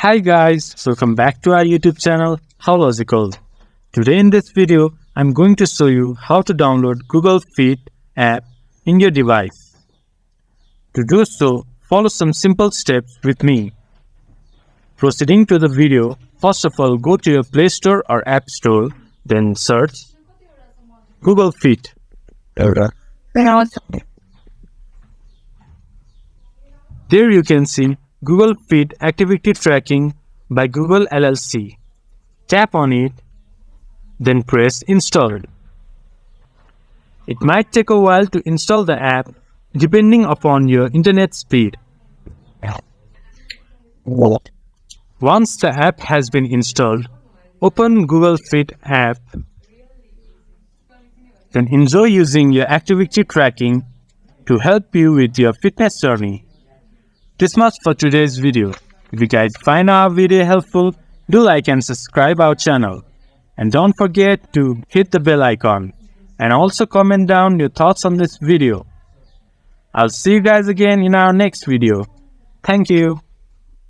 Hi guys, welcome back to our YouTube channel, Howlogical. Today in this video, I'm going to show you how to download Google Fit app in your device. To do so, follow some simple steps with me. Proceeding to the video, first of all go to your Play Store or App Store, then search Google Fit. There you can see Google Fit Activity Tracking by Google LLC. Tap on it, then press Install. It might take a while to install the app depending upon your internet speed. Once the app has been installed, open Google Fit app. Then enjoy using your activity tracking to help you with your fitness journey. This much for today's video. If you guys find our video helpful, do like and subscribe our channel. And don't forget to hit the bell icon. And also comment down your thoughts on this video. I'll see you guys again in our next video. Thank you.